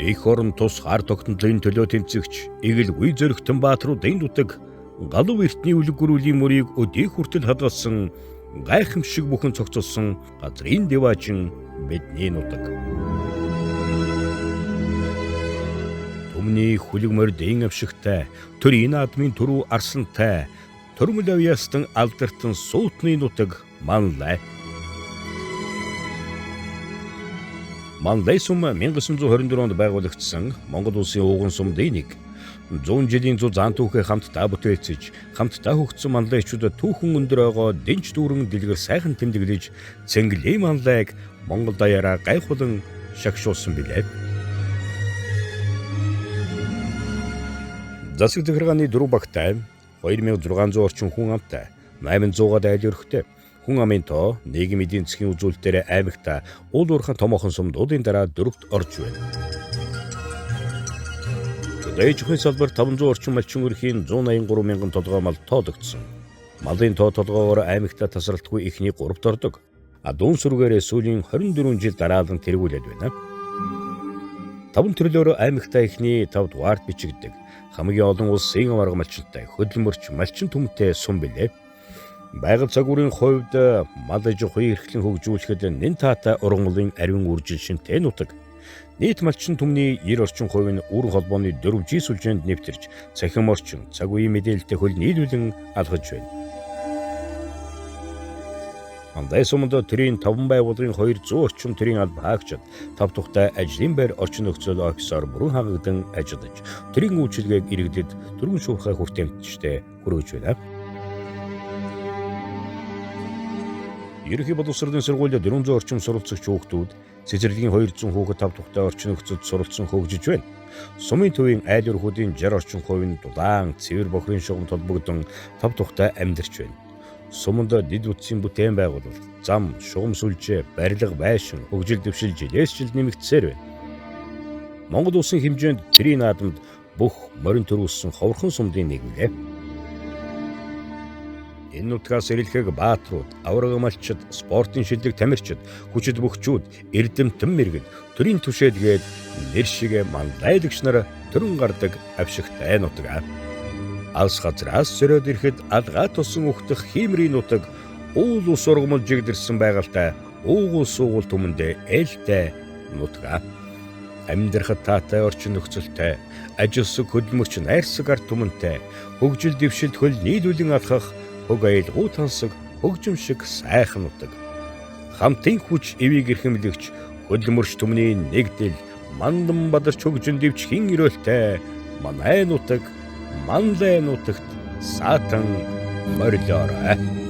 Эх орон тус хар тогтнолын төлөө тэмцэгч Игэл үе зөрөгтөн баатруудын нутаг галуу эртний үлэг гөрүүлийн мөрийг өдий хүртэл хадгалсан гайхамшиг бүхэн цогцолсон газрын дэваажин бидний нутаг. Түмний хүлэг мордын авшигтай, төрийн наадмын түрүү арсантай, төрмөл авьяастан алдартан суутны нутаг Манлай. Манлай сум 1924 онд байгуулагдсан Монгол улсын ууган сумдын нэг. 100 жилийн зузаан заан түүхээ хамтдаа бүтээцэж, хамтдаа хөгжсөн манлайчуудад түүхэн өндөр байгаа дэнч дүүрэн дэлгэр сайхан тэмдэглэж, Цэнгэлээ Манлайг Монгол даяараа гайхуулан шагшуулсан билээ. Засаг захиргааны 4 багтай 2600 орчим хүн амтай 800-аад айл өрхтэй хүн амын тоо нийгмийн эдийн засгийн үзүүлэлтээр аймагта уул уурхайн томоохон сумдуудын дараа 4-т орж байна. Дэжихын салбар 500 орчим малчин өрхийн 183 мянган толгой мал тоодогдсон. Малын тоо толгоогоор аймагта тасралтгүй ихний 3-т ордог. Дуун сүргээрээ сүүлийн 24 жил дараалан тэргүүлээд байна. 5 төрлөөр аймагта ихний 5 дугаарт бичигддэг. Хамгийн олон улсын аварга малчинтай, хөдөлмөрч малчин түмтэй сум билээ. Байгаль цагуурын хувьд мал аж ахуйн эрхлэн хөгжүүлэхэд нэн таатай ургамлын ариун үржил шинтэй нутаг. Нийт малчин түмний 90 орчим хувь нь үр холбооны 4G сүлжээнд нэвтэрч, цахим орчин, цаг үеийн мэдээлэлтэй хөл нийлүүлэн алхаж байна. Манлай сумд төрийн 5 байгууллагын 200 орчим төрийн алба хаагчид 5 тухтай ажлын байр орчин нөхцөл офисоор бүрэн хангагдан ажиллаж, төрийн үйлчилгээг иргэдэд дөрвөн шуурхай хүртээмжтэй хүргэж байна. Ерөнхий боловсролын сургуулиуд 400 орчим суралцагч хүүхдүүд, цэцэрлэгийн 200 хүүхэд 5 тухтай орчин нөхцөлд суралцсан хөгжиж байна. Сумын төвийн айл өрхүүдийн 60 орчим хувь нь дулаан, цэвэр бохрын шугамд холбогдсон 5 тухтай амьдарч байна. Суманд дид утсын бүтээн байгуулалт, зам, шугам сүлжээ, барилга, байшин, хөгжил дэвшил жилээс жил нэмэгдсээр байна. Монгол улсын хэмжээнд тэрийн наадамд бүх морин төрүүлсэн ховорхон сумдын нэг билээ. Энэ нутгаас ирэлхэг баатрууд, аварга малчид, спортын шилдэг тамирчид, хүчит бөхчүүд, эрдэмтэн мэргэд, төрийн түшээлгээд нэр шиг манлайлагч нар төрөн гардаг авшигтай нутаг. Алс газраас сөрөөд ирэхэд алгаа тусан ухтах хиймрийн нутаг уул ус ургамал жигдэрсэн байгальтай уугуул суугуул түмэндээ ээлтэй нутаг. Амьдрахад таатай орчин нөхцөлтэй, ажилсаг хөдөлмөрч найрсаг ард түмэнтэй, хөгжил дэвшилт хөл нийлүүлэн алхах хөг аялгуу тансаг хөгжимшиг сайхан нутаг. Хамтын хүч эвийг эрхэмлэгч хөдөлмөрч түмний нэгдэл мандан бадарч хөгжин дэвч хин өрөөлтэй манай нутаг Манлай нутагт саатан морилоорой.